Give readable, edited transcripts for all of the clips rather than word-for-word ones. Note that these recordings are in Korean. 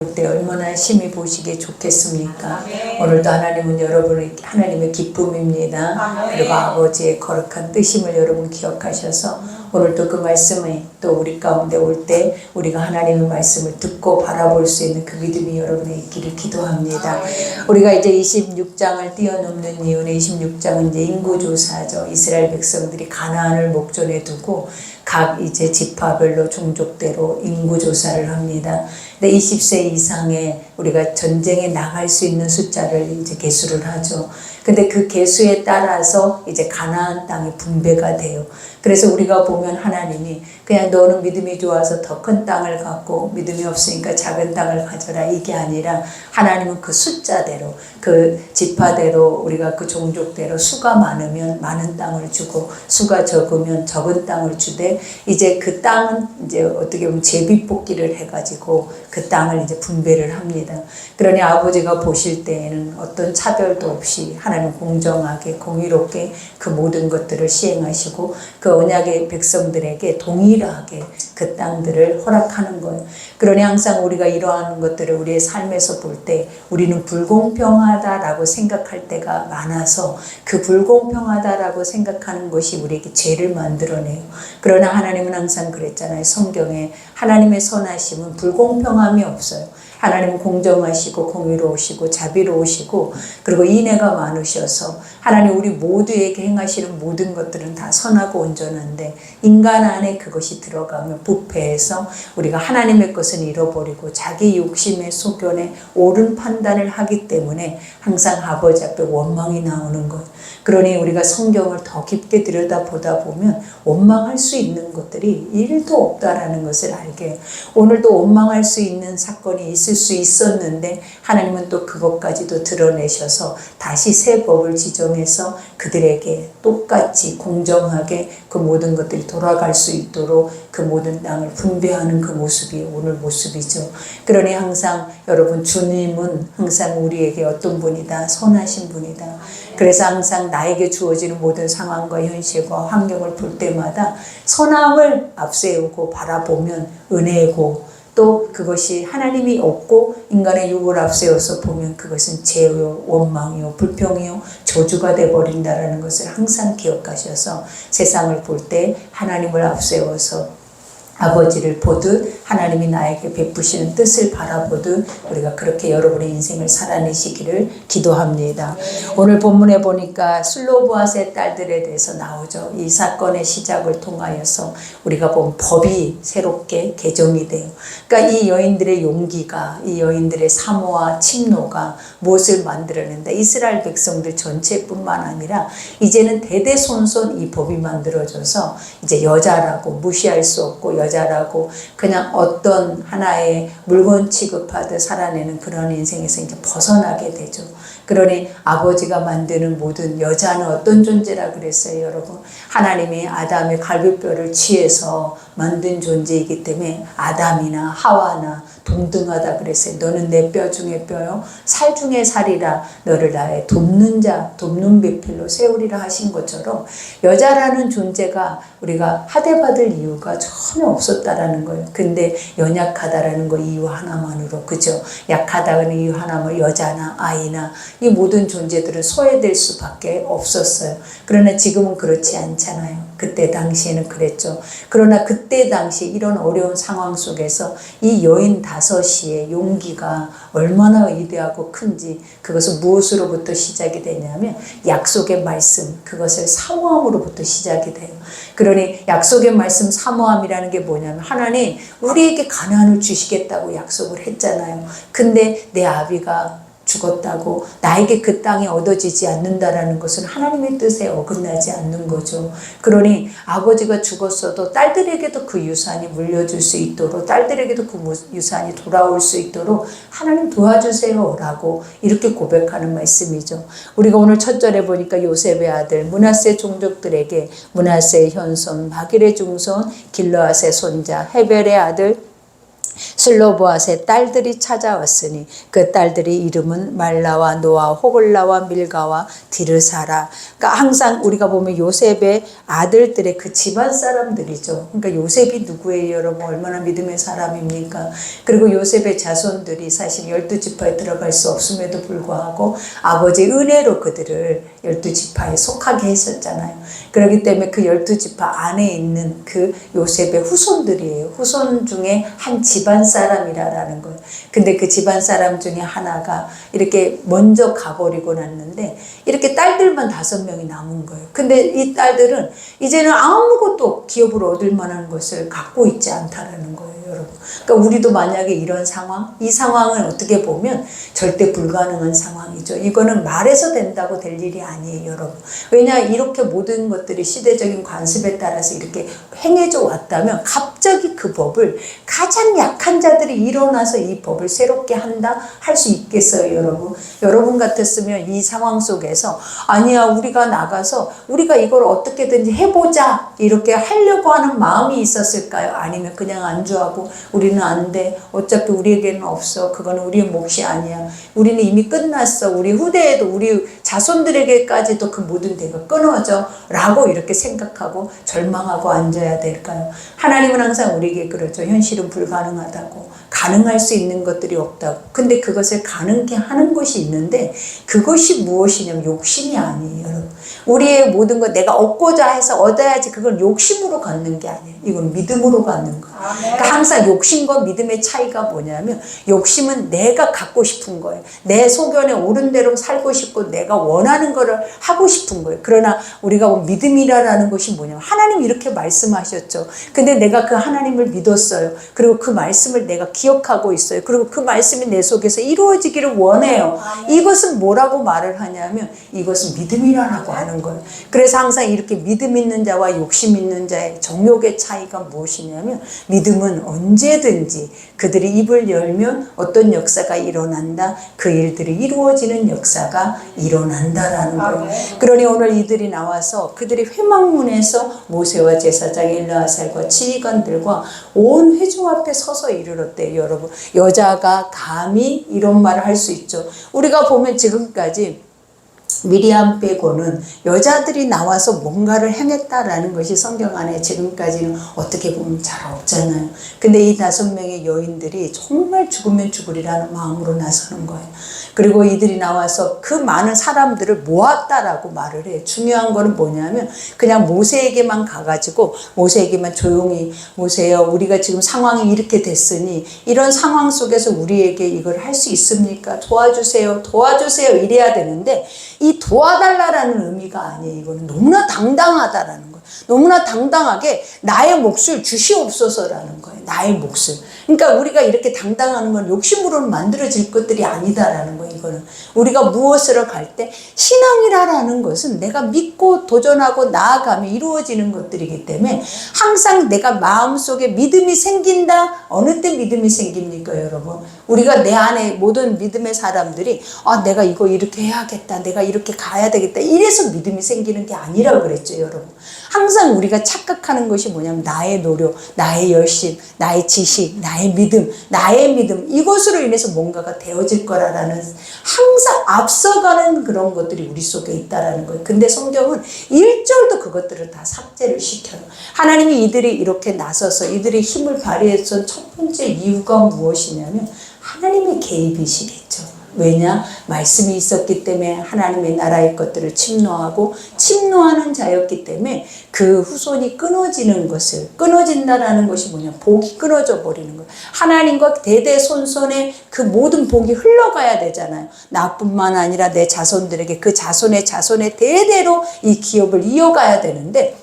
때 얼마나 심히 보시기에 좋겠습니까? 오늘도 하나님은 여러분의 하나님의 기쁨입니다. 그리고 아버지의 거룩한 뜻임을 여러분 기억하셔서 오늘도 그 말씀이 또 우리 가운데 올 때 우리가 하나님의 말씀을 듣고 바라볼 수 있는 그 믿음이 여러분의 있기를 기도합니다. 우리가 이제 26장을 뛰어넘는 이유는 26장은 이제 인구조사죠. 이스라엘 백성들이 가나안을 목전에 두고 각 이제 지파별로 종족대로 인구조사를 합니다. 근데 20세 이상의 우리가 전쟁에 나갈 수 있는 숫자를 이제 계수를 하죠. 근데 그 계수에 따라서 이제 가나안 땅이 분배가 돼요. 그래서 우리가 보면 하나님이 그냥 너는 믿음이 좋아서 더 큰 땅을 갖고 믿음이 없으니까 작은 땅을 가져라 이게 아니라 하나님은 그 숫자대로 그 지파대로 우리가 그 종족대로 수가 많으면 많은 땅을 주고 수가 적으면 적은 땅을 주되 이제 그 땅은 이제 어떻게 보면 제비뽑기를 해가지고 그 땅을 이제 분배를 합니다. 그러니 아버지가 보실 때에는 어떤 차별도 없이 하나님 공정하게 공의롭게 그 모든 것들을 시행하시고 그 언약의 백성들에게 동일하게 그 땅들을 허락하는 거예요. 그러니 항상 우리가 이러한 것들을 우리의 삶에서 볼 때 우리는 불공평하다라고 생각할 때가 많아서 그 불공평하다라고 생각하는 것이 우리에게 죄를 만들어내요. 그러나 하나님은 항상 그랬잖아요. 성경에 하나님의 선하심은 불공평함이 없어요. 하나님은 공정하시고 공의로우시고 자비로우시고 그리고 인애가 많으셔서 하나님 우리 모두에게 행하시는 모든 것들은 다 선하고 온전한데 인간 안에 그것이 들어가면 부패해서 우리가 하나님의 것은 잃어버리고 자기 욕심의 소견에 옳은 판단을 하기 때문에 항상 아버지 앞에 원망이 나오는 것. 그러니 우리가 성경을 더 깊게 들여다보다 보면 원망할 수 있는 것들이 1도 없다라는 것을 알게 해요. 오늘도 원망할 수 있는 사건이 있을 수 있었는데 하나님은 또 그것까지도 드러내셔서 다시 새 법을 지정해서 그들에게 똑같이 공정하게 그 모든 것들이 돌아갈 수 있도록 그 모든 땅을 분배하는 그 모습이 오늘 모습이죠. 그러니 항상 여러분 주님은 항상 우리에게 어떤 분이다? 선하신 분이다. 그래서 항상 나에게 주어지는 모든 상황과 현실과 환경을 볼 때마다 선함을 앞세우고 바라보면 은혜고 또 그것이 하나님이 없고 인간의 육을 앞세워서 보면 그것은 죄요, 원망이요, 불평이요, 저주가 되어버린다는 것을 항상 기억하셔서 세상을 볼 때 하나님을 앞세워서 아버지를 보듯 하나님이 나에게 베푸시는 뜻을 바라보듯 우리가 그렇게 여러분의 인생을 살아내시기를 기도합니다. 오늘 본문에 보니까 슬로보앗의 딸들에 대해서 나오죠. 이 사건의 시작을 통하여서 우리가 본 법이 새롭게 개정이 돼요. 그러니까 이 여인들의 용기가 이 여인들의 사모와 침노가 무엇을 만들어낸다. 이스라엘 백성들 전체뿐만 아니라 이제는 대대손손 이 법이 만들어져서 이제 여자라고 무시할 수 없고 여자라고 그냥 어떤 하나의 물건 취급하듯 살아내는 그런 인생에서 이제 벗어나게 되죠. 그러니 아버지가 만드는 모든 여자는 어떤 존재라 그랬어요, 여러분? 하나님이 아담의 갈비뼈를 취해서 만든 존재이기 때문에 아담이나 하와나 동등하다 그랬어요. 너는 내 뼈 중에 뼈요, 살 중에 살이라 너를 나의 돕는 자, 돕는 배필로 세우리라 하신 것처럼 여자라는 존재가 우리가 하대받을 이유가 전혀 없었다라는 거예요. 근데 연약하다라는 거 이유 하나만으로, 그죠? 약하다는 이유 하나만 여자나 아이나 이 모든 존재들은 소외될 수밖에 없었어요. 그러나 지금은 그렇지 않잖아요. 그때 당시에는 그랬죠. 그러나 그때 당시 이런 어려운 상황 속에서 이 여인 5이의 용기가 얼마나 위대하고 큰지 그것은 무엇으로부터 시작이 되냐면 약속의 말씀, 그것을 사모함으로부터 시작이 돼요. 그러니 약속의 말씀 사모함이라는 게 뭐냐면 하나님 우리에게 가나안을 주시겠다고 약속을 했잖아요. 근데 내 아비가 죽었다고 나에게 그 땅이 얻어지지 않는다라는 것은 하나님의 뜻에 어긋나지 않는 거죠. 그러니 아버지가 죽었어도 딸들에게도 그 유산이 물려줄 수 있도록 딸들에게도 그 유산이 돌아올 수 있도록 하나님 도와주세요 라고 이렇게 고백하는 말씀이죠. 우리가 오늘 첫 절에 보니까 요셉의 아들 므낫세 종족들에게 므낫세의 현손 마길의 중손 길르앗의 손자 헤벨의 아들 슬로보앗의 딸들이 찾아왔으니 그 딸들의 이름은 말라와 노아, 호글라와 밀가와 디르사라. 그러니까 항상 우리가 보면 요셉의 아들들의 그 집안 사람들이죠. 그러니까 요셉이 누구예요, 여러분? 얼마나 믿음의 사람입니까? 그리고 요셉의 자손들이 사실 12지파에 들어갈 수 없음에도 불구하고 아버지의 은혜로 그들을 12지파에 속하게 했었잖아요. 그렇기 때문에 그 12지파 안에 있는 그 요셉의 후손들이에요. 후손 중에 한 집안 사람이라는 거예요. 근데 그 집안 사람 중에 하나가 이렇게 먼저 가버리고 났는데 이렇게 딸들만 5명이 남은 거예요. 근데 이 딸들은 이제는 아무것도 기업을 얻을 만한 것을 갖고 있지 않다라는 거예요, 여러분. 그러니까 우리도 만약에 이런 상황, 이 상황은 어떻게 보면 절대 불가능한 상황이죠. 이거는 말해서 된다고 될 일이 아니에요, 여러분. 왜냐, 이렇게 모든 것들이 시대적인 관습에 따라서 이렇게 행해져 왔다면 갑자기 그 법을 가장 약한 자들이 일어나서 이 법을 새롭게 한다? 할 수 있겠어요, 여러분? 여러분 같았으면 이 상황 속에서 아니야, 우리가 나가서 우리가 이걸 어떻게든지 해보자 이렇게 하려고 하는 마음이 있었을까요? 아니면 그냥 안주하고 우리는 안 돼, 어차피 우리에게는 없어, 그거는 우리의 몫이 아니야, 우리는 이미 끝났어, 우리 후대에도 우리 자손들에게까지도 그 모든 대가 끊어져 라고 이렇게 생각하고 절망하고 앉아야 될까요? 하나님은 항상 우리에게 그러죠. 현실은 불가능하다고, 가능할 수 있는 것들이 없다고. 근데 그것을 가능케 하는 것이 있는데 그것이 무엇이냐면 욕심이 아니에요, 여러분. 우리의 모든 것 내가 얻고자 해서 얻어야지, 그건 욕심으로 갖는 게 아니에요. 이건 믿음으로 갖는 거예요. 그러니까 항상 욕심과 믿음의 차이가 뭐냐면, 욕심은 내가 갖고 싶은 거예요. 내 소견에 옳은 대로 살고 싶고 내가 원하는 거를 하고 싶은 거예요. 그러나 우리가 믿음이라는 것이 뭐냐면, 하나님이 이렇게 말씀하셨죠. 근데 내가 그 하나님을 믿었어요. 그리고 그 말씀을 내가 기억하고 있어요. 그리고 그 말씀이 내 속에서 이루어지기를 원해요. 이것은 뭐라고 말을 하냐면, 이것은 믿음이라고 하는 거예요. 그래서 항상 이렇게 믿음 있는 자와 욕심 있는 자의 정욕의 차이가 무엇이냐면, 믿음은 언제든지 그들이 입을 열면 어떤 역사가 일어난다, 그 일들이 이루어지는 역사가 일어난다라는 거예요. 그러니 오늘 이들이 나와서 그들이 회막문에서 모세와 제사장 엘르아살과 지휘관들과 온 회중 앞에 서서 이르렀대요, 여러분. 여자가 감히 이런 말을 할 수 있죠. 우리가 보면 지금까지 미리암 빼고는 여자들이 나와서 뭔가를 행했다라는 것이 성경 안에 지금까지는 어떻게 보면 잘 없잖아요. 근데 이 5명의 여인들이 정말 죽으면 죽으리라는 마음으로 나서는 거예요. 그리고 이들이 나와서 그 많은 사람들을 모았다라고 말을 해요. 중요한 거는 뭐냐면, 그냥 모세에게만 가가지고 모세에게만 조용히, 모세요, 우리가 지금 상황이 이렇게 됐으니 이런 상황 속에서 우리에게 이걸 할 수 있습니까? 도와주세요, 도와주세요 이래야 되는데, 이 도와달라라는 의미가 아니에요. 이거는 너무나 당당하다라는 거예요. 너무나 당당하게 나의 몫을 주시옵소서라는 거예요. 나의 몫을. 그러니까 우리가 이렇게 당당하는 건 욕심으로는 만들어질 것들이 아니다라는 거예요. 이거는 우리가 무엇으로 갈 때, 신앙이라는 것은 내가 믿고 도전하고 나아가면 이루어지는 것들이기 때문에 항상 내가 마음속에 믿음이 생긴다. 어느 때 믿음이 생깁니까, 여러분? 우리가 내 안에 모든 믿음의 사람들이 내가 이거 이렇게 해야겠다, 내가 이렇게 가야 되겠다, 이래서 믿음이 생기는 게 아니라고 그랬죠, 여러분. 항상 우리가 착각하는 것이 뭐냐면, 나의 노력, 나의 열심, 나의 지식, 나의 믿음, 이것으로 인해서 뭔가가 되어질 거라는 항상 앞서가는 그런 것들이 우리 속에 있다라는 거예요. 근데 성경은 1절도 그것들을 다 삭제를 시켜요. 하나님이 이들이 이렇게 나서서 이들이 힘을 발휘했던 첫 번째 이유가 무엇이냐면, 하나님의 개입이시겠죠. 왜냐? 말씀이 있었기 때문에 하나님의 나라의 것들을 침노하고 침노하는 자였기 때문에 그 후손이 끊어진다라는 것이 뭐냐? 복이 끊어져 버리는 거예요. 하나님과 대대손손의 그 모든 복이 흘러가야 되잖아요. 나뿐만 아니라 내 자손들에게, 그 자손의 대대로 이 기업을 이어가야 되는데,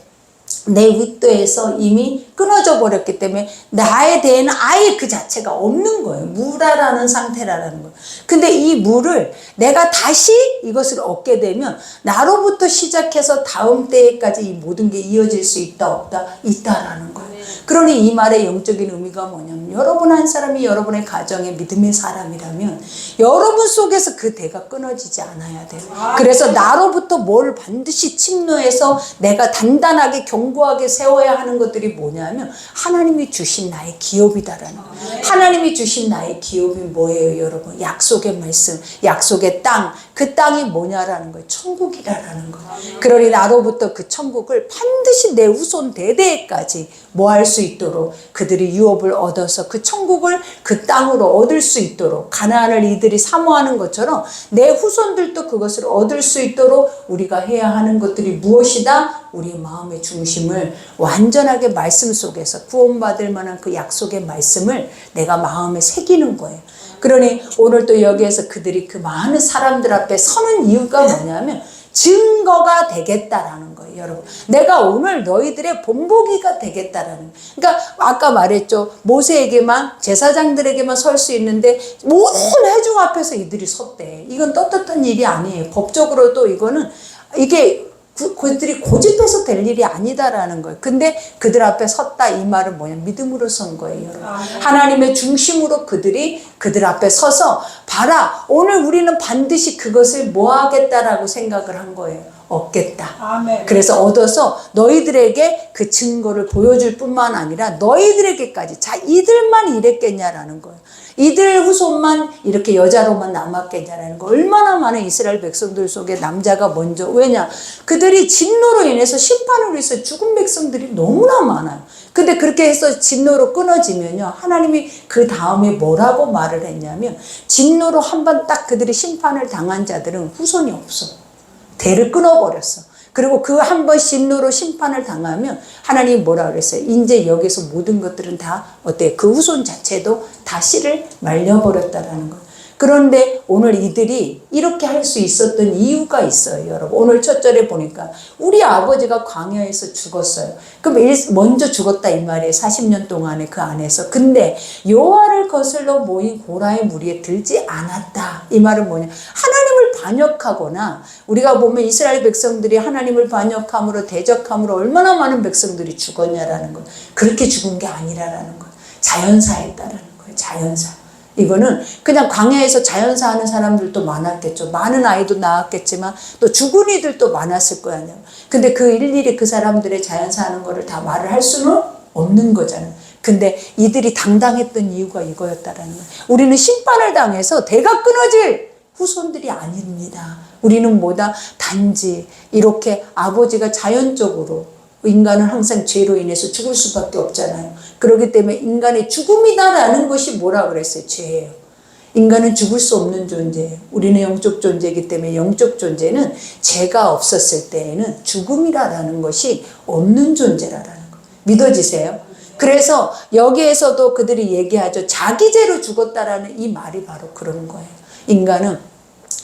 내 윗도에서 이미 끊어져 버렸기 때문에 나에 대해는 아예 그 자체가 없는 거예요. 무라라는 상태라는 거예요. 근데 이 무를 내가 다시 이것을 얻게 되면 나로부터 시작해서 다음 때까지 이 모든 게 이어질 수 있다, 없다? 있다라는 거예요. 그러니 이 말의 영적인 의미가 뭐냐면, 여러분 한 사람이 여러분의 가정의 믿음의 사람이라면 여러분 속에서 그 대가 끊어지지 않아야 돼요. 그래서 나로부터 뭘 반드시 침노해서 내가 단단하게 견고하게 세워야 하는 것들이 뭐냐 뭐냐면 하나님이 주신 나의 기업이다라는 거예요. 하나님이 주신 나의 기업이 뭐예요, 여러분? 약속의 말씀, 약속의 땅. 그 땅이 뭐냐라는 거예요. 천국이라는 거예요. 그러니 나로부터 그 천국을 반드시 내 후손 대대까지 뭐 할 수 있도록 그들이 유업을 얻어서 그 천국을 그 땅으로 얻을 수 있도록, 가나안을 이들이 사모하는 것처럼 내 후손들도 그것을 얻을 수 있도록 우리가 해야 하는 것들이 무엇이다? 우리 마음의 중심을 완전하게 말씀 속에서 구원받을 만한 그 약속의 말씀을 내가 마음에 새기는 거예요. 그러니 오늘 또 여기에서 그들이 그 많은 사람들 앞에 서는 이유가 뭐냐면 증거가 되겠다라는 거예요, 여러분. 내가 오늘 너희들의 본보기가 되겠다라는 거예요. 그러니까 아까 말했죠. 모세에게만, 제사장들에게만 설 수 있는데 모든 회중 앞에서 이들이 섰대. 이건 떳떳한 일이 아니에요. 법적으로도 이거는 이게 그들이 고집해서 될 일이 아니다라는 거예요. 근데 그들 앞에 섰다, 이 말은 뭐냐? 믿음으로 선 거예요, 여러분. 하나님의 중심으로 그들이 그들 앞에 서서 봐라, 오늘 우리는 반드시 그것을 뭐 하겠다라고 생각을 한 거예요. 얻겠다. 아멘. 그래서 얻어서 너희들에게 그 증거를 보여줄 뿐만 아니라 너희들에게까지, 자, 이들만 이랬겠냐라는 거예요. 이들 후손만 이렇게 여자로만 남았겠냐라는 거. 얼마나 많은 이스라엘 백성들 속에 남자가 먼저, 왜냐? 그들이 진노로 인해서 심판으로 인해서 죽은 백성들이 너무나 많아요. 근데 그렇게 해서 진노로 끊어지면요, 하나님이 그 다음에 뭐라고 말을 했냐면, 진노로 한번 딱 그들이 심판을 당한 자들은 후손이 없어. 대를 끊어버렸어. 그리고 그 한 번 진노로 심판을 당하면 하나님이 뭐라 그랬어요? 이제 여기서 모든 것들은 다 어때? 그 후손 자체도 다 씨를 말려버렸다라는 거예요. 그런데 오늘 이들이 이렇게 할 수 있었던 이유가 있어요, 여러분. 오늘 첫 절에 보니까 우리 아버지가 광야에서 죽었어요. 그럼 먼저 죽었다 이 말이에요. 40년 동안에 그 안에서. 근데 여호와를 거슬러 모인 고라의 무리에 들지 않았다. 이 말은 뭐냐? 하나님을 반역하거나, 우리가 보면 이스라엘 백성들이 하나님을 반역함으로, 대적함으로 얼마나 많은 백성들이 죽었냐라는 거예요. 그렇게 죽은 게 아니라라는 거예요. 자연사했다라는 거예요. 자연사. 이거는 그냥 광야에서 자연사 하는 사람들도 많았겠죠. 많은 아이도 낳았겠지만 또 죽은 이들도 많았을 거 아니에요. 근데 그 일일이 그 사람들의 자연사 하는 거를 다 말을 할 수는 없는 거잖아요. 근데 이들이 당당했던 이유가 이거였다라는 거예요. 우리는 심판을 당해서 대가 끊어질 후손들이 아닙니다. 우리는 뭐다? 단지 이렇게 아버지가 자연적으로, 인간은 항상 죄로 인해서 죽을 수밖에 없잖아요. 그렇기 때문에 인간의 죽음이다라는 것이 뭐라 그랬어요? 죄예요. 인간은 죽을 수 없는 존재예요. 우리는 영적 존재이기 때문에 영적 존재는 죄가 없었을 때에는 죽음이라는 것이 없는 존재라는 거. 믿어지세요? 그래서 여기에서도 그들이 얘기하죠. 자기 죄로 죽었다라는 이 말이 바로 그런 거예요.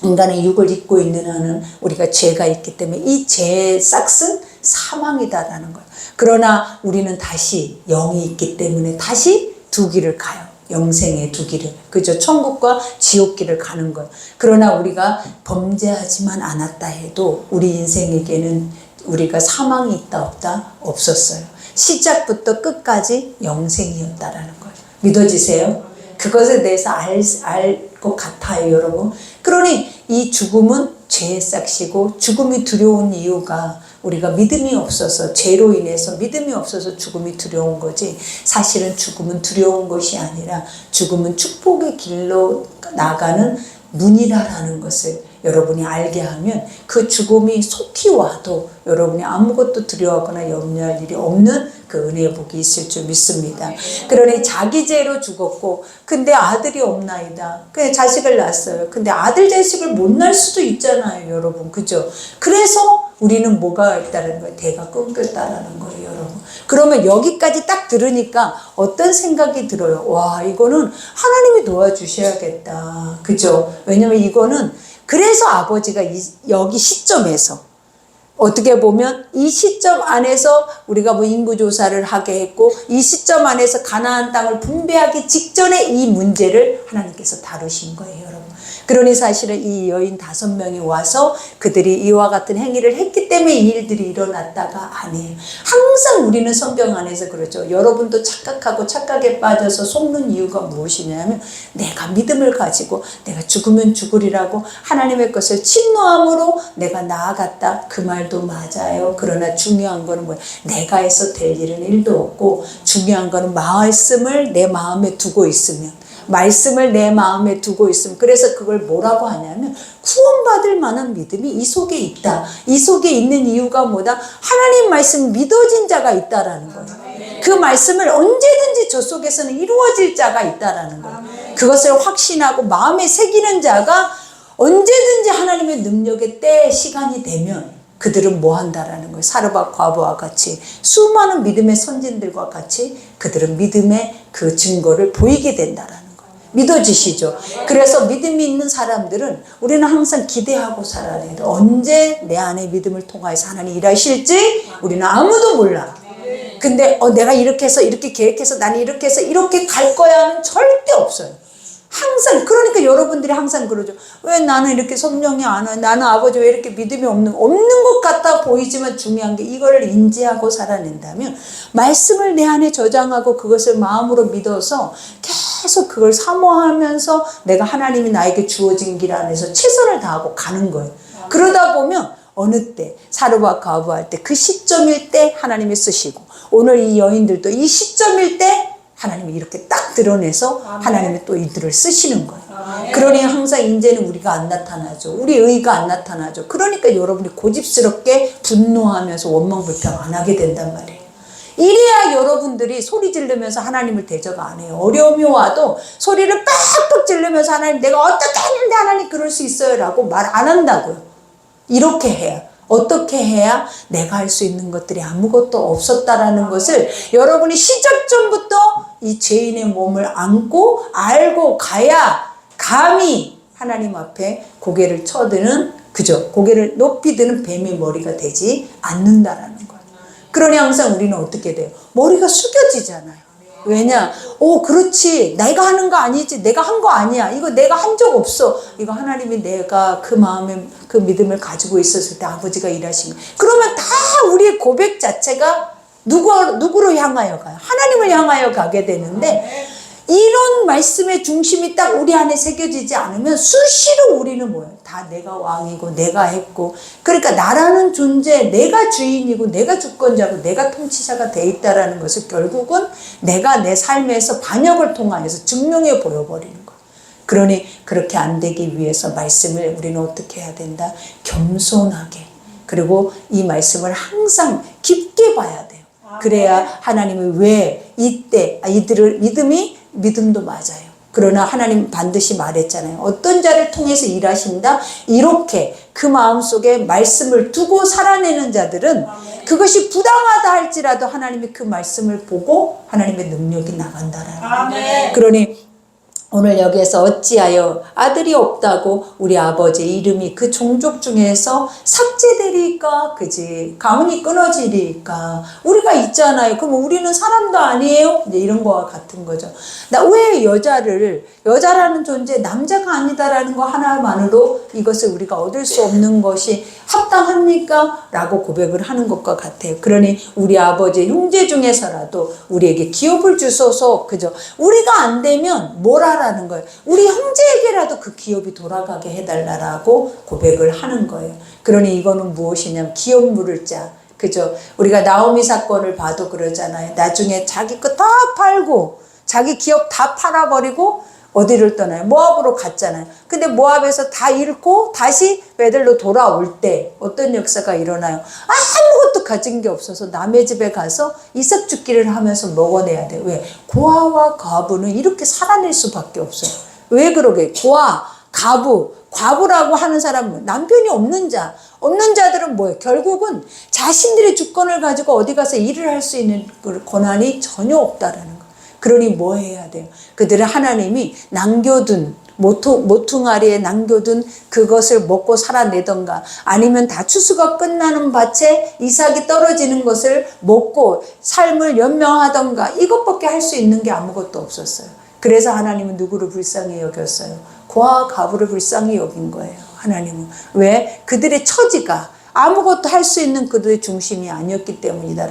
인간의 육을 입고 있는 한은 우리가 죄가 있기 때문에 이 죄의 싹은 사망이다라는 거예요. 그러나 우리는 다시 영이 있기 때문에 다시 두 길을 가요. 영생의 두 길을. 그죠? 천국과 지옥 길을 가는 거예요. 그러나 우리가 범죄하지만 않았다 해도 우리 인생에게는 우리가 사망이 있다 없다? 없었어요. 시작부터 끝까지 영생이었다라는 거예요. 믿어지세요? 그것에 대해서 알 것 같아요, 여러분. 그러니 이 죽음은 죄의 싹이고, 죽음이 두려운 이유가 우리가 믿음이 없어서, 죄로 인해서 믿음이 없어서 죽음이 두려운 거지, 사실은 죽음은 두려운 것이 아니라 죽음은 축복의 길로 나가는 문이라는 것을 여러분이 알게 하면 그 죽음이 속히 와도 여러분이 아무것도 두려워하거나 염려할 일이 없는 그 은혜의 복이 있을 줄 믿습니다. 그러니 자기 죄로 죽었고, 근데 아들이 없나이다. 그냥 자식을 낳았어요. 근데 아들 자식을 못 낳을 수도 있잖아요, 여러분. 그죠? 그래서 우리는 뭐가 있다는 거예요? 대가 끊겼다라는 거예요, 여러분. 그러면 여기까지 딱 들으니까 어떤 생각이 들어요? 와, 이거는 하나님이 도와주셔야겠다. 그죠? 왜냐면 이거는, 그래서 아버지가 여기 시점에서, 어떻게 보면 이 시점 안에서 우리가 뭐 인구조사를 하게 했고, 이 시점 안에서 가나안 땅을 분배하기 직전에 이 문제를 하나님께서 다루신 거예요, 여러분. 그러니 사실은 이 여인 5명이 와서 그들이 이와 같은 행위를 했기 때문에 이 일들이 일어났다가 아니에요. 항상 우리는 성경 안에서 그러죠. 여러분도 착각하고 착각에 빠져서 속는 이유가 무엇이냐면, 내가 믿음을 가지고 내가 죽으면 죽으리라고 하나님의 것을 침노함으로 내가 나아갔다, 그 말 말도 맞아요. 그러나 중요한 거는 뭐야? 내가 해서 될 일은 일도 없고 중요한 거는 말씀을 내 마음에 두고 있으면, 말씀을 내 마음에 두고 있으면, 그래서 그걸 뭐라고 하냐면 구원받을 만한 믿음이 이 속에 있다. 이 속에 있는 이유가 뭐다? 하나님 말씀 믿어진 자가 있다라는 거예요. 그 말씀을 언제든지 저 속에서는 이루어질 자가 있다라는 거예요. 그것을 확신하고 마음에 새기는 자가 언제든지 하나님의 능력의 때 시간이 되면 그들은 뭐 한다라는 거예요. 사르밧 과부와 같이 수많은 믿음의 선진들과 같이 그들은 믿음의 그 증거를 보이게 된다라는 거예요. 믿어지시죠? 그래서 믿음이 있는 사람들은 우리는 항상 기대하고 살아야 돼요. 언제 내 안에 믿음을 통하여서 하나님 일하실지 우리는 아무도 몰라. 근데 내가 이렇게 해서 이렇게 계획해서 나는 이렇게 해서 이렇게 갈 거야는 절대 없어요. 항상. 그러니까 여러분들이 항상 그러죠. 왜 나는 이렇게 성령이 안 와? 나는 아버지 왜 이렇게 믿음이 없는 것 같아 보이지만 중요한 게 이거를 인지하고 살아낸다면 말씀을 내 안에 저장하고 그것을 마음으로 믿어서 계속 그걸 사모하면서 내가 하나님이 나에게 주어진 길 안에서 최선을 다하고 가는 거예요. 그러다 보면 어느 때 사르밧 과부할 때 그 시점일 때 하나님이 쓰시고 오늘 이 여인들도 이 시점일 때 하나님이 이렇게 딱 드러내서 하나님이 또 이들을 쓰시는 거예요. 그러니 항상 이제는 우리가 안 나타나죠. 우리 의가 안 나타나죠. 그러니까 여러분이 고집스럽게 분노하면서 원망불평 안 하게 된단 말이에요. 이래야 여러분들이 소리 지르면서 하나님을 대적 안 해요. 어려움이 와도 소리를 빡빡 지르면서 하나님 내가 어떻게 했는데 하나님 그럴 수 있어요 라고 말 안 한다고요. 이렇게 해야. 어떻게 해야 내가 할 수 있는 것들이 아무것도 없었다라는 것을 여러분이 시작전부터 이 죄인의 몸을 안고 알고 가야 감히 하나님 앞에 고개를 쳐드는, 그죠? 고개를 높이 드는 뱀의 머리가 되지 않는다라는 거예요. 그러니 항상 우리는 어떻게 돼요? 머리가 숙여지잖아요. 왜냐? 그렇지. 내가 하는 거 아니지. 내가 한 거 아니야. 이거 내가 한 적 없어. 이거 하나님이 내가 그 마음에 그 믿음을 가지고 있었을 때 아버지가 일하신 거예요. 그러면 다 우리의 고백 자체가 누구로 향하여 가요? 하나님을 향하여 가게 되는데 이런 말씀의 중심이 딱 우리 안에 새겨지지 않으면 수시로 우리는 뭐예요? 다 내가 왕이고 내가 했고, 그러니까 나라는 존재, 내가 주인이고 내가 주권자고 내가 통치자가 돼 있다라는 것을 결국은 내가 내 삶에서 반역을 통하여서 증명해 보여버리는 거예요. 그러니 그렇게 안 되기 위해서 말씀을 우리는 어떻게 해야 된다? 겸손하게, 그리고 이 말씀을 항상 깊게 봐야 돼요. 그래야 하나님이 왜 이때 이들을 믿음도 맞아요. 그러나 하나님 반드시 말했잖아요. 어떤 자를 통해서 일하신다. 이렇게 그 마음속에 말씀을 두고 살아내는 자들은 그것이 부당하다 할지라도 하나님이 그 말씀을 보고 하나님의 능력이 나간다라는 거예요. 그러니 오늘 여기에서 어찌하여 아들이 없다고 우리 아버지의 이름이 그 종족 중에서 삭제되리까, 그지? 가문이 끊어지리까? 우리가 있잖아요. 그럼 우리는 사람도 아니에요? 이제 이런 거와 같은 거죠. 나 왜 여자라는 존재, 남자가 아니다라는 거 하나만으로 이것을 우리가 얻을 수 없는 것이 합당합니까? 라고 고백을 하는 것과 같아요. 그러니 우리 아버지 형제 중에서라도 우리에게 기업을 주소서, 그죠? 우리가 안 되면 뭘 하라는 거예요? 우리 형제에게라도 그 기업이 돌아가게 해달라고 고백을 하는 거예요. 그러니 이거는 무엇이냐면 기업 물을 자, 그죠? 우리가 나오미 사건을 봐도 그러잖아요. 나중에 자기 거 다 팔고 자기 기업 다 팔아버리고 어디를 떠나요? 모압으로 갔잖아요. 근데 모압에서 다 잃고 다시 베들로 돌아올 때 어떤 역사가 일어나요? 아무것도 가진 게 없어서 남의 집에 가서 이삭 죽기를 하면서 먹어내야 돼요. 왜? 고아와 과부는 이렇게 살아낼 수밖에 없어요. 왜 그러게? 고아, 과부라고 하는 사람은 남편이 없는 자들은 뭐예요? 결국은 자신들의 주권을 가지고 어디 가서 일을 할 수 있는 권한이 전혀 없다라는 거예요. 그러니 뭐 해야 돼요? 그들은 하나님이 남겨둔 모퉁아리에 남겨둔 그것을 먹고 살아내던가, 아니면 다 추수가 끝나는 밭에 이삭이 떨어지는 것을 먹고 삶을 연명하던가, 이것밖에 할 수 있는 게 아무것도 없었어요. 그래서 하나님은 누구를 불쌍히 여겼어요? 고아와 과부를 불쌍히 여긴 거예요. 하나님은. 왜? 그들의 처지가 아무것도 할 수 있는 그들의 중심이 아니었기 때문이다.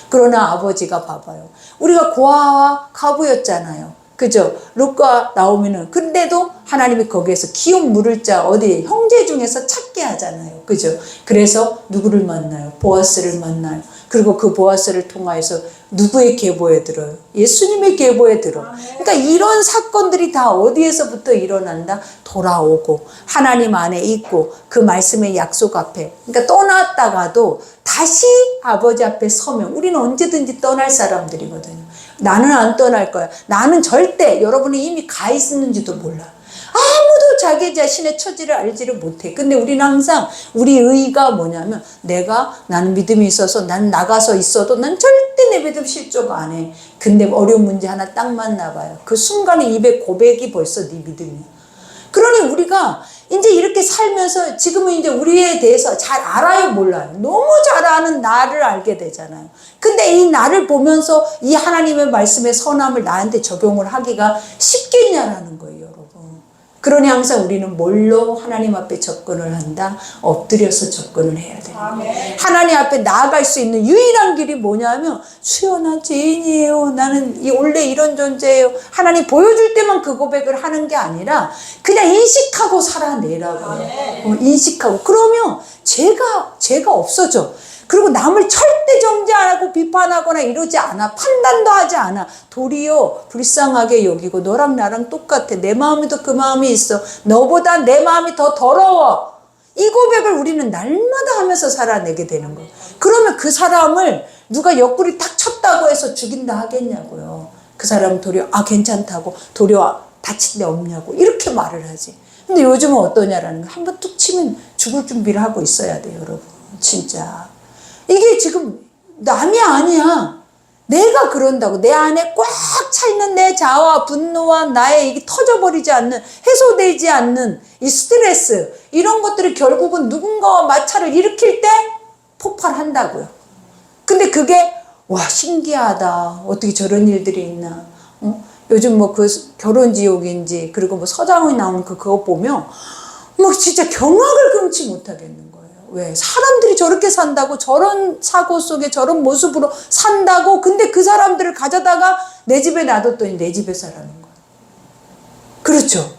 그러나 아버지가 봐봐요. 우리가 고아와 과부였잖아요. 그죠? 루카 나오면은 근데도 하나님이 거기에서 기업 물을 자 어디 형제 중에서 찾게 하잖아요. 그죠? 그래서 누구를 만나요? 보아스를 만나요. 그리고 그 보아스를 통하여서 누구의 계보에 들어요? 예수님의 계보에 들어. 그러니까 이런 사건들이 다 어디에서부터 일어난다? 돌아오고 하나님 안에 있고 그 말씀의 약속 앞에, 그러니까 떠났다가도 다시 아버지 앞에 서면 우리는 언제든지 떠날 사람들이거든요. 나는 안 떠날 거야. 나는 절대, 여러분이 이미 가 있는지도 몰라. 아무도 자기 자신의 처지를 알지를 못해. 근데 우리는 항상 우리 의의가 뭐냐면 나는 믿음이 있어서 난 나가서 있어도 난 절대 내 믿음 실족 안 해. 근데 어려운 문제 하나 딱 만나봐요. 그 순간에 입에 고백이 벌써 네 믿음이야. 그러니 우리가 이제 이렇게 살면서 지금은 이제 우리에 대해서 잘 알아요, 몰라요? 너무 잘 아는 나를 알게 되잖아요. 근데 이 나를 보면서 이 하나님의 말씀의 선함을 나한테 적용을 하기가 쉽겠냐라는 거예요, 여러분. 그러니 항상 우리는 뭘로 하나님 앞에 접근을 한다? 엎드려서 접근을 해야 돼요. 하나님 앞에 나아갈 수 있는 유일한 길이 뭐냐면, 주여 나 죄인이에요. 나는 원래 이런 존재예요. 하나님 보여줄 때만 그 고백을 하는 게 아니라 그냥 인식하고 살아내라고요. 인식하고. 그러면 죄가 없어져. 그리고 남을 절대 정죄 안 하고 비판하거나 이러지 않아. 판단도 하지 않아. 도리어 불쌍하게 여기고 너랑 나랑 똑같아. 내 마음에도 그 마음이 있어. 너보다 내 마음이 더 더러워. 이 고백을 우리는 날마다 하면서 살아내게 되는 거예요. 그러면 그 사람을 누가 옆구리 탁 쳤다고 해서 죽인다 하겠냐고요. 그 사람은 도리어 괜찮다고, 도리어 다친 데 없냐고 이렇게 말을 하지. 근데 요즘은 어떠냐라는 거. 한번 뚝 치면 죽을 준비를 하고 있어야 돼요, 여러분. 진짜. 이게 지금 남이 아니야. 내가 그런다고. 내 안에 꽉 차있는 내 자아와 분노와 나의 이게 터져버리지 않는, 해소되지 않는 이 스트레스, 이런 것들이 결국은 누군가와 마찰을 일으킬 때 폭발한다고요. 근데 그게 신기하다. 어떻게 저런 일들이 있나. 요즘 뭐 그 결혼지옥인지, 그리고 뭐 서장훈이 나오는 그거 보면 진짜 경악을 금치 못하겠는 거예요. 왜? 사람들이 저렇게 산다고, 저런 사고 속에 저런 모습으로 산다고. 근데 그 사람들을 가져다가 내 집에 놔뒀더니 내 집에 사라는 거야. 그렇죠?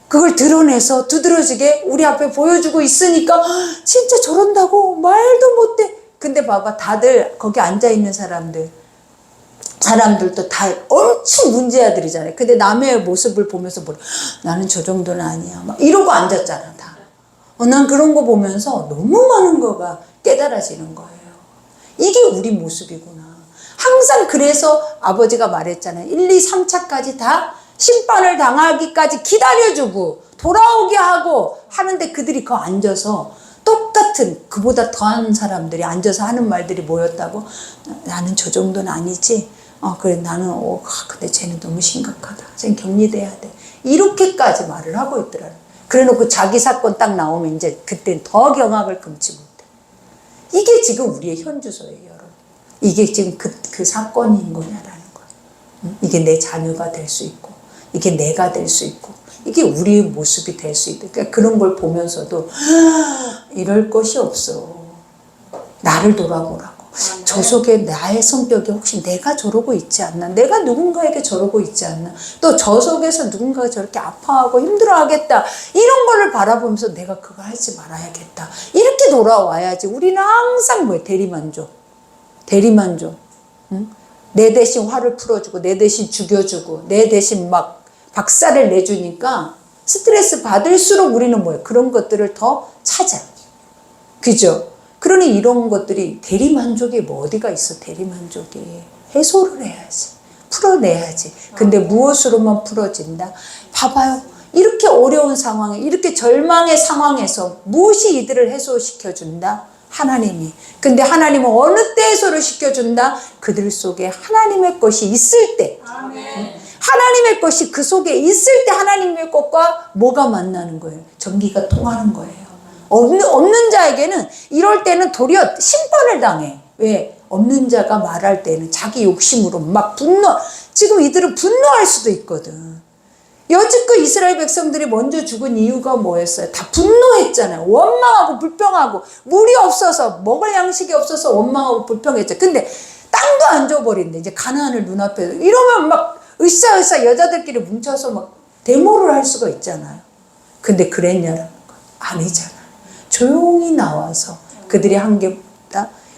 그걸 드러내서 두드러지게 우리 앞에 보여주고 있으니까 진짜 저런다고 말도 못해. 근데 봐봐, 다들 거기 앉아있는 사람들도 다 엄청 문제아들이잖아요. 근데 남의 모습을 보면서 나는 저 정도는 아니야. 막 이러고 앉았잖아, 다. 난 그런 거 보면서 너무 많은 거가 깨달아지는 거예요. 이게 우리 모습이구나. 항상 그래서 아버지가 말했잖아요. 1, 2, 3차까지 다 심판을 당하기까지 기다려주고 돌아오게 하고 하는데 그들이 그 앉아서 똑같은 그보다 더한 사람들이 앉아서 하는 말들이 뭐였다고? 나는 저 정도는 아니지. 그래 나는 근데 쟤는 너무 심각하다. 쟤는 격리돼야 돼. 이렇게까지 말을 하고 있더라고요. 그래놓고 자기 사건 딱 나오면 이제 그땐 더 경악을 금치 못해. 이게 지금 우리의 현주소예요, 여러분. 이게 지금 그 사건인 거냐라는 거예요. 이게 내 자녀가 될 수 있고, 이게 내가 될 수 있고, 이게 우리의 모습이 될 수 있다. 그러니까 그런 걸 보면서도 이럴 것이 없어. 나를 돌아보라고. 저 속에 나의 성격이 혹시 내가 저러고 있지 않나? 내가 누군가에게 저러고 있지 않나? 또 저 속에서 누군가가 저렇게 아파하고 힘들어하겠다. 이런 거를 바라보면서 내가 그거 하지 말아야겠다. 이렇게 돌아와야지. 우리는 항상 대리만족. 응? 내 대신 화를 풀어주고, 내 대신 죽여주고, 내 대신 막 박살을 내주니까 스트레스 받을수록 우리는 그런 것들을 더 찾아. 그죠? 그러니 이런 것들이 대리만족이 어디가 있어, 대리만족이. 해소를 해야지. 풀어내야지. 근데 무엇으로만 풀어진다? 봐봐요. 이렇게 어려운 상황에, 이렇게 절망의 상황에서 무엇이 이들을 해소시켜준다? 하나님이. 근데 하나님은 어느 때 해소를 시켜준다? 그들 속에 하나님의 것이 있을 때. 아멘. 하나님의 것이 그 속에 있을 때 하나님의 것과 뭐가 만나는 거예요? 전기가 통하는 거예요. 없는 자에게는 이럴 때는 도리어 심판을 당해. 왜? 없는 자가 말할 때는 자기 욕심으로 막 지금 이들은 분노할 수도 있거든. 여지껏 이스라엘 백성들이 먼저 죽은 이유가 뭐였어요? 다 분노했잖아요. 원망하고 불평하고, 물이 없어서, 먹을 양식이 없어서 원망하고 불평했죠. 근데 땅도 안 줘버린대. 이제 가나안을 눈앞에. 이러면 막 으쌰으쌰 여자들끼리 뭉쳐서 막 데모를 할 수가 있잖아요. 근데 그랬냐라는 거 아니잖아요. 조용히 나와서 그들이 한 게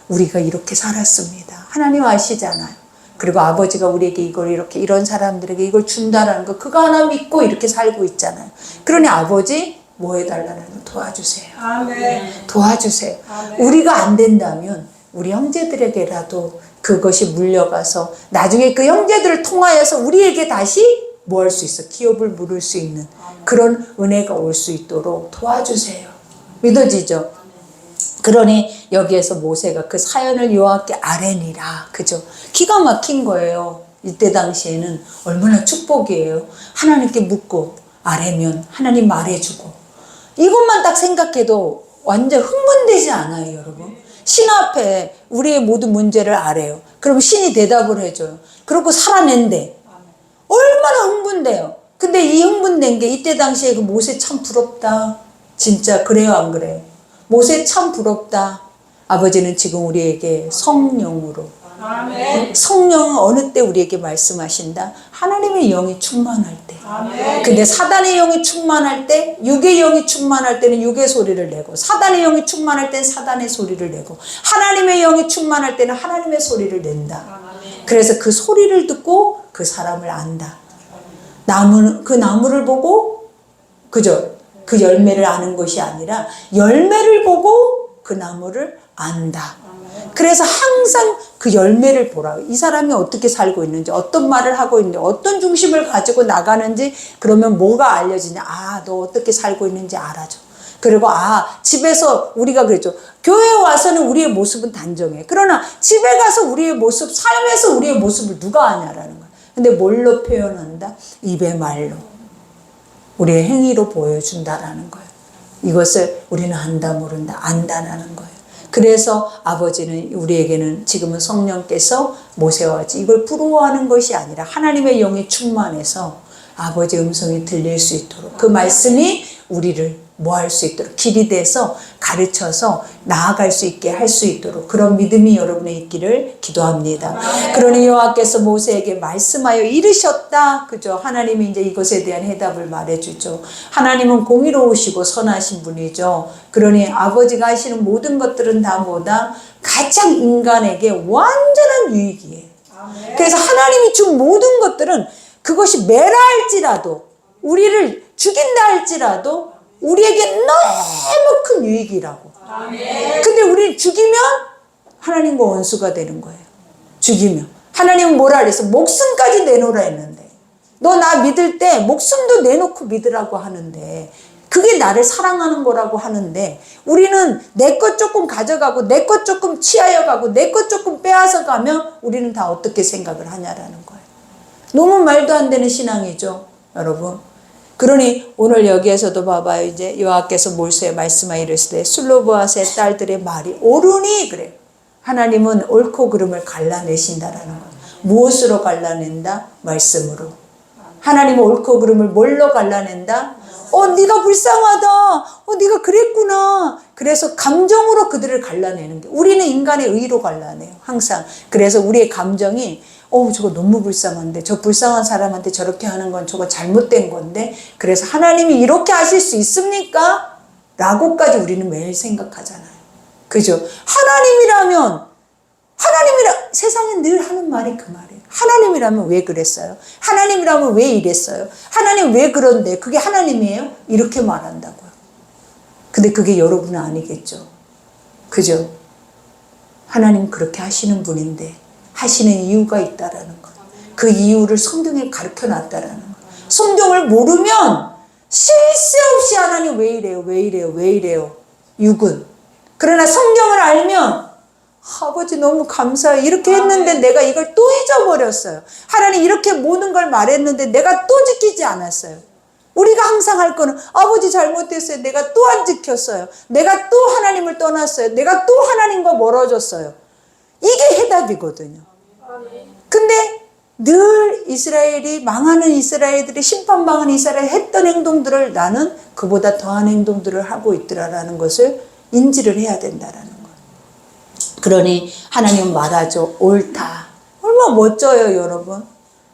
우리가 이렇게 살았습니다. 하나님 아시잖아요. 그리고 아버지가 우리에게 이걸 이렇게 이런 사람들에게 이걸 준다라는 거 그거 하나 믿고 이렇게 살고 있잖아요. 그러니 아버지 뭐 해달라는 거 도와주세요. 아멘. 도와주세요. 아멘. 우리가 안 된다면 우리 형제들에게라도 그것이 물려가서 나중에 그 형제들을 통하여서 우리에게 다시 뭐 할 수 있어? 기업을 물을 수 있는 그런 은혜가 올 수 있도록 도와주세요. 믿어지죠? 그러니 여기에서 모세가 그 사연을 여호와께 아뢰니라. 그죠? 기가 막힌 거예요. 이때 당시에는 얼마나 축복이에요. 하나님께 묻고 아뢰면 하나님 말해주고 이것만 딱 생각해도 완전 흥분되지 않아요, 여러분? 신 앞에 우리의 모든 문제를 아뢰요. 그럼 신이 대답을 해줘요. 그러고 살아낸대. 얼마나 흥분돼요. 근데 이 흥분된 게 이때 당시에 그 모세 참 부럽다. 진짜 그래요, 안 그래요? 모세 참 부럽다. 아버지는 지금 우리에게 성령으로 아멘. 성령은 어느 때 우리에게 말씀하신다? 하나님의 영이 충만할 때. 아멘. 근데 사단의 영이 충만할 때, 육의 영이 충만할 때는 육의 소리를 내고, 사단의 영이 충만할 때는 사단의 소리를 내고, 하나님의 영이 충만할 때는 하나님의 소리를 낸다. 그래서 그 소리를 듣고 그 사람을 안다. 그 나무를 보고, 그죠? 그 열매를 아는 것이 아니라 열매를 보고 그 나무를 안다. 그래서 항상 그 열매를 보라. 이 사람이 어떻게 살고 있는지, 어떤 말을 하고 있는지, 어떤 중심을 가지고 나가는지, 그러면 뭐가 알려지냐. 아, 너 어떻게 살고 있는지 알아줘. 그리고 집에서 우리가 그랬죠. 교회에 와서는 우리의 모습은 단정해. 그러나 집에 가서 우리의 모습, 삶에서 우리의 모습을 누가 아냐라는 거야. 근데 뭘로 표현한다? 입의 말로. 우리의 행위로 보여준다라는 거예요. 이것을 우리는 안다 모른다 안다라는 거예요. 그래서 아버지는 우리에게는 지금은 성령께서 모세와 같이 이걸 부러워하는 것이 아니라 하나님의 영이 충만해서 아버지의 음성이 들릴 수 있도록 그 말씀이 우리를 뭐 할 수 있도록 길이 돼서 가르쳐서 나아갈 수 있게 할 수 있도록 그런 믿음이 여러분에 있기를 기도합니다. 그러니 여호와께서 모세에게 말씀하여 이르셨다. 그죠? 하나님이 이제 이것에 대한 해답을 말해주죠. 하나님은 공의로우시고 선하신 분이죠. 그러니 아버지가 하시는 모든 것들은 다 뭐다? 가장 인간에게 완전한 유익이에요. 그래서 하나님이 준 모든 것들은 그것이 매라 할지라도 우리를 죽인다 할지라도 우리에게 너무 큰 유익이라고. 근데 우리를 죽이면 하나님과 원수가 되는 거예요. 죽이면. 하나님은 뭐라 그랬어? 목숨까지 내놓으라 했는데. 너 나 믿을 때 목숨도 내놓고 믿으라고 하는데 그게 나를 사랑하는 거라고 하는데 우리는 내 것 조금 가져가고 내 것 조금 취하여 가고 내 것 조금 빼앗아 가면 우리는 다 어떻게 생각을 하냐라는 거예요. 너무 말도 안 되는 신앙이죠, 여러분. 그러니 오늘 여기에서도 봐봐요. 이제 여호와께서 모세에 말씀하여 이르시되 슬로브앗의 딸들의 말이 옳으니 그래요. 하나님은 옳고 그름을 갈라내신다라는 거예요. 무엇으로 갈라낸다? 말씀으로. 하나님은 옳고 그름을 뭘로 갈라낸다? 네가 불쌍하다. 네가 그랬구나. 그래서 감정으로 그들을 갈라내는 게 우리는 인간의 의로 갈라내요. 항상. 그래서 우리의 감정이 저거 너무 불쌍한데 저 불쌍한 사람한테 저렇게 하는 건 저거 잘못된 건데 그래서 하나님이 이렇게 하실 수 있습니까? 라고까지 우리는 매일 생각하잖아요. 그죠? 세상에 늘 하는 말이 그 말이에요. 하나님이라면 왜 그랬어요? 하나님이라면 왜 이랬어요? 하나님 왜 그런데? 그게 하나님이에요? 이렇게 말한다고요. 근데 그게 여러분은 아니겠죠. 그죠? 하나님 그렇게 하시는 분인데 하시는 이유가 있다라는 것. 그 이유를 성경에 가르쳐 놨다라는 것. 성경을 모르면 쉴 새 없이 하나님 왜 이래요? 왜 이래요? 왜 이래요? 육은. 그러나 성경을 알면 아버지 너무 감사해. 이렇게 했는데 내가 이걸 또 잊어버렸어요. 하나님 이렇게 모든 걸 말했는데 내가 또 지키지 않았어요. 우리가 항상 할 거는 아버지 잘못했어요. 내가 또 안 지켰어요. 내가 또 하나님을 떠났어요. 내가 또 하나님과 멀어졌어요. 이게 해답이거든요. 근데 늘 이스라엘이 망하는 이스라엘들이 심판당한 이스라엘 했던 행동들을 나는 그보다 더한 행동들을 하고 있더라라는 것을 인지를 해야 된다라는 거예요. 그러니 하나님은 말하죠. 옳다. 얼마나 멋져요, 여러분.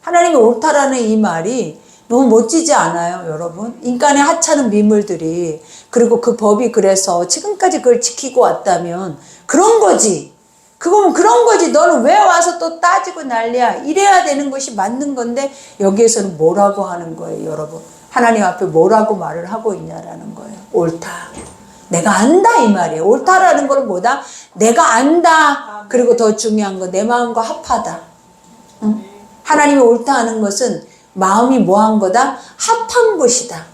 하나님이 옳다라는 이 말이 너무 멋지지 않아요, 여러분? 인간의 하찮은 미물들이, 그리고 그 법이 그래서 지금까지 그걸 지키고 왔다면 그런 거지. 그건 그런 거지. 너는 왜 와서 또 따지고 난리야. 이래야 되는 것이 맞는 건데 여기에서는 뭐라고 하는 거예요, 여러분? 하나님 앞에 뭐라고 말을 하고 있냐라는 거예요. 옳다. 내가 안다 이 말이에요. 옳다라는 건 뭐다? 내가 안다. 그리고 더 중요한 거 내 마음과 합하다. 응? 하나님이 옳다 하는 것은 마음이 뭐한 거다? 합한 것이다.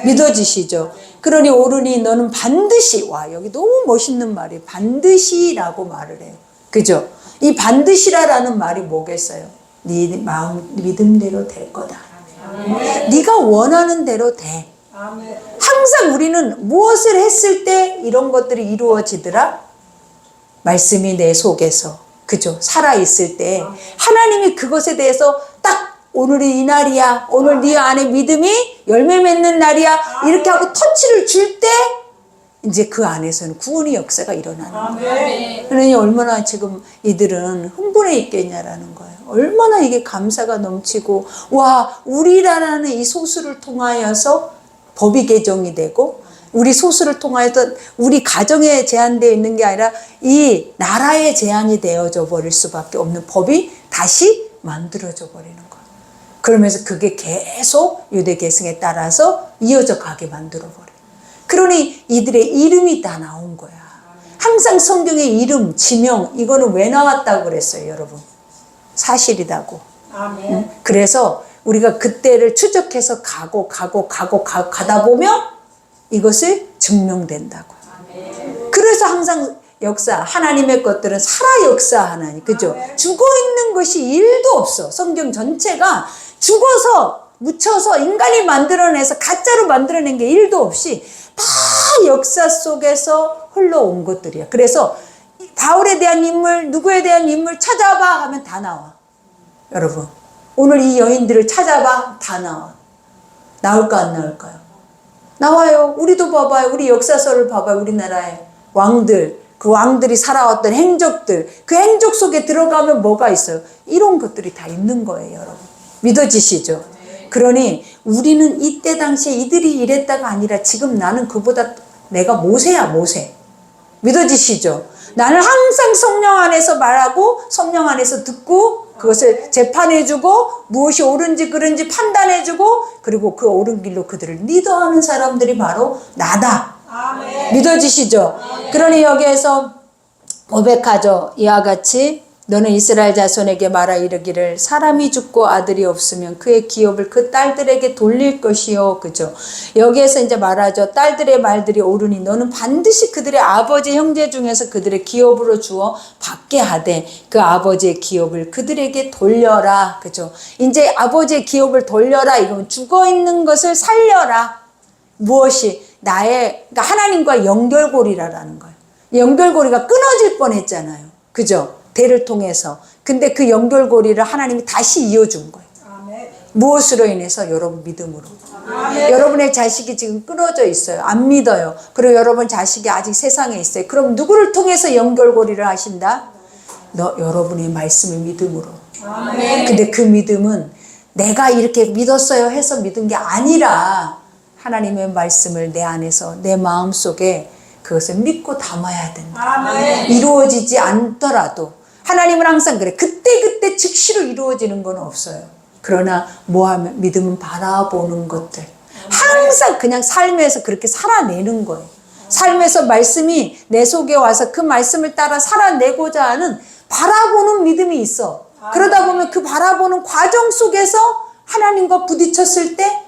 믿어지시죠? 그러니 옳으니 너는 반드시, 와 여기 너무 멋있는 말이에요. 반드시라고 말을 해요. 그죠? 이 반드시라는 말이 뭐겠어요? 네 마음 믿음대로 될 거다. 네가 원하는 대로 돼. 항상 우리는 무엇을 했을 때 이런 것들이 이루어지더라? 말씀이 내 속에서, 그죠? 살아있을 때 하나님이 그것에 대해서 딱 오늘이 이 날이야, 오늘 네 안에 믿음이 열매 맺는 날이야, 이렇게 하고 터치를 줄 때 이제 그 안에서는 구원의 역사가 일어나는 거예요. 그러니 얼마나 지금 이들은 흥분해 있겠냐라는 거예요. 얼마나 이게 감사가 넘치고, 와 우리라는 이 소수를 통하여서 법이 개정이 되고, 우리 소수를 통하여서 우리 가정에 제한되어 있는 게 아니라 이 나라에 제한이 되어져 버릴 수밖에 없는 법이 다시 만들어져 버리는 거예요. 그러면서 그게 계속 유대 계승에 따라서 이어져 가게 만들어 버려요. 그러니 이들의 이름이 다 나온 거야. 항상 성경의 이름, 지명, 이거는 왜 나왔다고 그랬어요, 여러분? 사실이라고. 응? 그래서 우리가 그때를 추적해서 가다 보면 이것을 증명된다고. 그래서 항상 역사, 하나님의 것들은 살아 역사하나니, 그죠? 죽어 있는 것이 1도 없어. 성경 전체가 죽어서 묻혀서 인간이 만들어내서 가짜로 만들어낸 게 1도 없이 다 역사 속에서 흘러온 것들이야. 그래서 바울에 대한 인물, 누구에 대한 인물 찾아봐 하면 다 나와. 여러분, 오늘 이 여인들을 찾아봐, 다 나와. 나올까 안 나올까요? 나와요. 우리도 봐봐요. 우리 역사서를 봐봐요. 우리나라의 왕들, 그 왕들이 살아왔던 행적들, 그 행적 속에 들어가면 뭐가 있어요? 이런 것들이 다 있는 거예요, 여러분. 믿어지시죠? 그러니 우리는 이때 당시에 이들이 이랬다가 아니라 지금 나는 그보다 내가 모세야, 모세. 믿어지시죠? 나는 항상 성령 안에서 말하고 성령 안에서 듣고 그것을 재판해주고 무엇이 옳은지 그른지 판단해주고, 그리고 그 옳은 길로 그들을 리더하는 사람들이 바로 나다. 아멘. 믿어지시죠? 아멘. 그러니 여기에서 고백하죠. 이와 같이 너는 이스라엘 자손에게 말하 이르기를 사람이 죽고 아들이 없으면 그의 기업을 그 딸들에게 돌릴 것이요. 그죠? 여기에서 이제 말하죠. 딸들의 말들이 옳으니 너는 반드시 그들의 아버지 형제 중에서 그들의 기업으로 주어 받게 하되 그 아버지의 기업을 그들에게 돌려라. 그죠? 이제 아버지의 기업을 돌려라. 이건 죽어 있는 것을 살려라. 무엇이? 나의, 그러니까 하나님과 연결고리라는 거예요. 연결고리가 끊어질 뻔했잖아요. 그죠? 대를 통해서. 근데 그 연결고리를 하나님이 다시 이어준 거예요. 아멘. 무엇으로 인해서? 여러분 믿음으로. 아멘. 여러분의 자식이 지금 끊어져 있어요. 안 믿어요. 그리고 여러분 자식이 아직 세상에 있어요. 그럼 누구를 통해서 연결고리를 하신다? 여러분의 말씀을 믿음으로. 아멘. 근데 그 믿음은 내가 이렇게 믿었어요 해서 믿은 게 아니라 하나님의 말씀을 내 안에서 내 마음속에 그것을 믿고 담아야 된다. 아멘. 이루어지지 않더라도 하나님은 항상 그래. 그때 즉시로 이루어지는 건 없어요. 그러나 뭐하면 믿음은 바라보는 것들. 항상 그냥 삶에서 그렇게 살아내는 거예요. 삶에서 말씀이 내 속에 와서 그 말씀을 따라 살아내고자 하는 바라보는 믿음이 있어. 그러다 보면 그 바라보는 과정 속에서 하나님과 부딪혔을 때,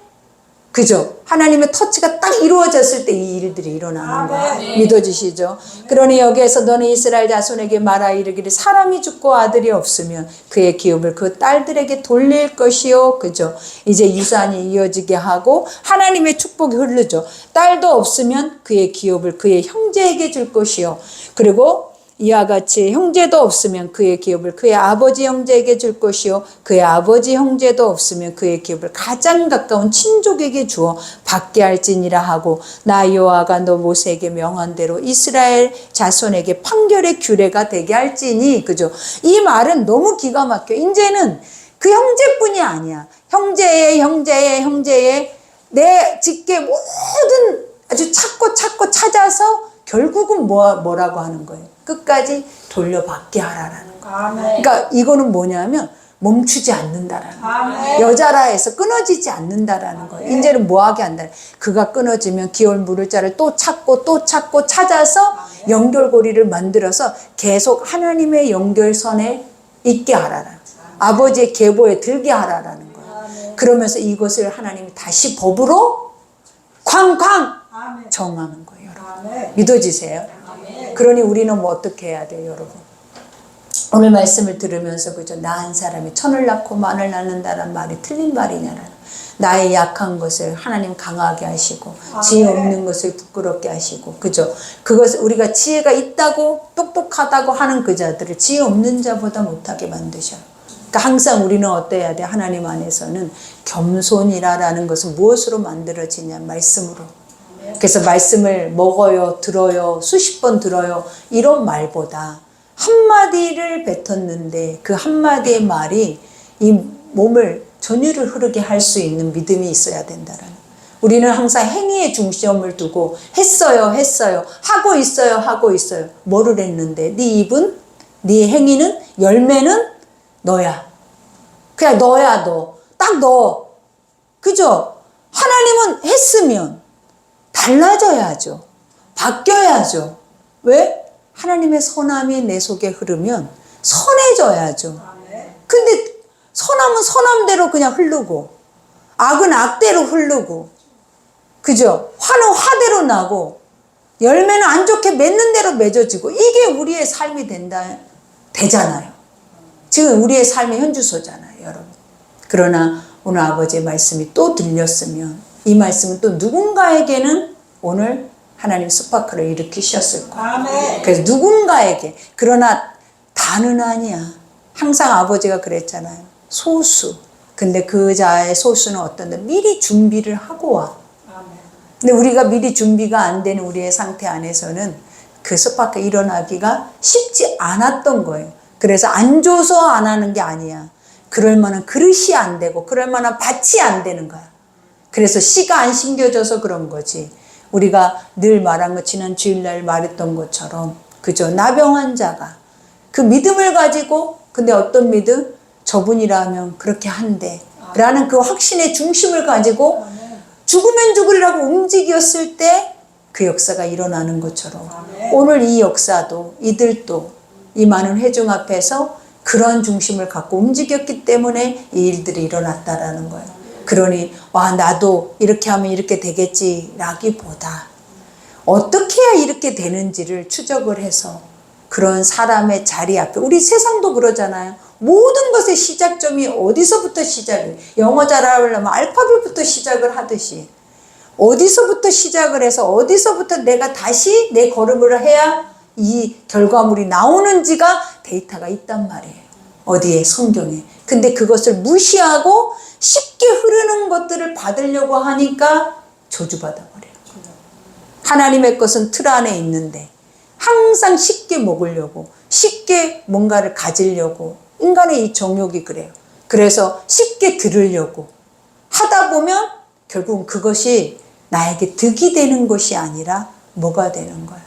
그죠? 하나님의 터치가 딱 이루어졌을 때 이 일들이 일어나는 거야. 믿어지시죠? 그러니 여기에서 너는 이스라엘 자손에게 말하 이르기를 사람이 죽고 아들이 없으면 그의 기업을 그 딸들에게 돌릴 것이요. 그죠? 이제 유산이 이어지게 하고 하나님의 축복이 흐르죠. 딸도 없으면 그의 기업을 그의 형제에게 줄 것이요. 그리고 이와 같이 형제도 없으면 그의 기업을 그의 아버지 형제에게 줄 것이요 그의 아버지 형제도 없으면 그의 기업을 가장 가까운 친족에게 주어 받게 할지니라 하고 나 여호와가 너 모세에게 명한 대로 이스라엘 자손에게 판결의 규례가 되게 할지니. 그죠? 이 말은 너무 기가 막혀. 이제는 그 형제뿐이 아니야. 형제의 내 직계 모든 아주 찾고 찾아서 결국은 뭐라고 하는 거예요? 끝까지 돌려받게 하라라는 거예요. 아멘. 그러니까 이거는 뭐냐면 멈추지 않는다라는 거예요. 아멘. 여자라 해서 끊어지지 않는다라는 거예요. 이제는 뭐하게 한다. 그가 끊어지면 기올 물을 자를 또 찾고 찾아서 연결고리를 만들어서 계속 하나님의 연결선에 있게 하라라. 아버지의 계보에 들게 하라라는 거예요. 그러면서 이것을 하나님이 다시 법으로 쾅쾅 아멘. 정하는 거예요. 여러분. 아멘. 믿어지세요? 아멘. 그러니 우리는 뭐 어떻게 해야 돼요, 여러분? 오늘 말씀을 들으면서 그죠? 나 한 사람이 천을 낳고 만을 낳는다는 말이 틀린 말이냐라는, 나의 약한 것을 하나님 강하게 하시고 지혜 없는 것을 부끄럽게 하시고, 그죠? 그것을 우리가 지혜가 있다고 똑똑하다고 하는 그 자들을 지혜 없는 자보다 못하게 만드셔요. 그러니까 항상 우리는 어때야 돼? 하나님 안에서는 겸손이라는 것은 무엇으로 만들어지냐? 말씀으로. 그래서 말씀을 먹어요, 들어요, 수십 번 들어요, 이런 말보다 한마디를 뱉었는데 그 한마디의 말이 이 몸을 전율을 흐르게 할 수 있는 믿음이 있어야 된다라는. 우리는 항상 행위에 중점을 두고 했어요, 하고 있어요. 뭐를 했는데? 네 입은, 네 행위는, 열매는 너야. 그냥 너야, 너. 딱 너. 그죠? 하나님은 했으면 달라져야죠. 바뀌어야죠. 왜? 하나님의 선함이 내 속에 흐르면 선해져야죠. 근데 선함은 선함대로 그냥 흐르고, 악은 악대로 흐르고, 그죠? 화는 화대로 나고, 열매는 안 좋게 맺는 대로 맺어지고, 이게 우리의 삶이 되잖아요. 지금 우리의 삶의 현주소잖아요, 여러분. 그러나 오늘 아버지의 말씀이 또 들렸으면 이 말씀은 또 누군가에게는 오늘 하나님 스파크를 일으키셨을 거예요. 아멘. 그래서 누군가에게. 그러나 다는 아니야. 항상 아버지가 그랬잖아요. 소수. 근데 그 자의 소수는 어떤데? 미리 준비를 하고 와. 아멘. 근데 우리가 미리 준비가 안 되는 우리의 상태 안에서는 그 스파크 일어나기가 쉽지 않았던 거예요. 그래서 안 줘서 안 하는 게 아니야. 그럴 만한 그릇이 안 되고 그럴 만한 밭이 안 되는 거야. 그래서 씨가 안 심겨져서 그런 거지. 우리가 늘 말한 것, 지난 주일날 말했던 것처럼, 그죠? 나병 자가 그 믿음을 가지고, 근데 어떤 믿음? 저분이라면 그렇게 한대 라는 그 확신의 중심을 가지고 죽으면 죽으리라고 움직였을 때 그 역사가 일어나는 것처럼, 오늘 이 역사도, 이들도 이 많은 회중 앞에서 그런 중심을 갖고 움직였기 때문에 이 일들이 일어났다라는 거예요. 그러니 와, 나도 이렇게 하면 이렇게 되겠지 라기보다 어떻게 해야 이렇게 되는지를 추적을 해서 그런 사람의 자리 앞에, 우리 세상도 그러잖아요. 모든 것의 시작점이 어디서부터 시작을, 영어 잘하려면 알파벳부터 시작을 하듯이 어디서부터 시작을 해서 어디서부터 내가 다시 내 걸음을 해야 이 결과물이 나오는지가 데이터가 있단 말이에요. 어디에? 성경에. 근데 그것을 무시하고 쉽게 흐르는 것들을 받으려고 하니까 저주받아 버려요. 하나님의 것은 틀 안에 있는데 항상 쉽게 먹으려고, 쉽게 뭔가를 가지려고, 인간의 이 정욕이 그래요. 그래서 쉽게 들으려고 하다 보면 결국은 그것이 나에게 득이 되는 것이 아니라 뭐가 되는 거예요?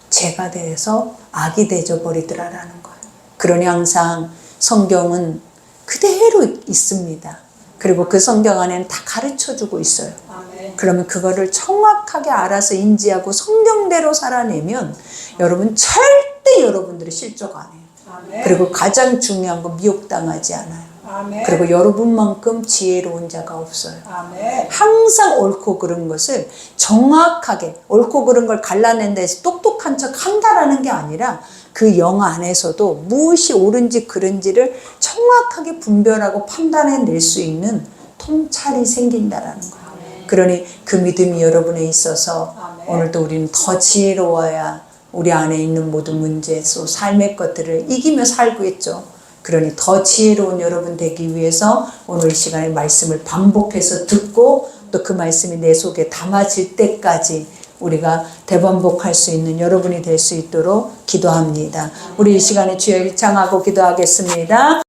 죄가 돼서 악이 되져 버리더라라는 거예요. 그러니 항상 성경은 그대로 있습니다. 그리고 그 성경 안에는 다 가르쳐주고 있어요. 아멘. 그러면 그거를 정확하게 알아서 인지하고 성경대로 살아내면 여러분 절대 여러분들이 실족 안 해요. 아멘. 그리고 가장 중요한 건 미혹당하지 않아요. 아멘. 그리고 여러분만큼 지혜로운 자가 없어요. 아멘. 항상 옳고 그른 것을 정확하게, 옳고 그른 걸 갈라낸다 해서 똑똑한 척 한다라는 게 아니라 그 영 안에서도 무엇이 옳은지 그른지를 정확하게 분별하고 판단해낼 수 있는 통찰이 생긴다라는 거예요. 그러니 그 믿음이 여러분에 있어서 오늘도 우리는 더 지혜로워야 우리 안에 있는 모든 문제, 또 삶의 것들을 이기며 살고 있죠. 그러니 더 지혜로운 여러분 되기 위해서 오늘 이 시간에 말씀을 반복해서 듣고 또 그 말씀이 내 속에 담아질 때까지 우리가 대반복할 수 있는 여러분이 될 수 있도록 기도합니다. 우리 이 시간에 주여 일창하고 기도하겠습니다.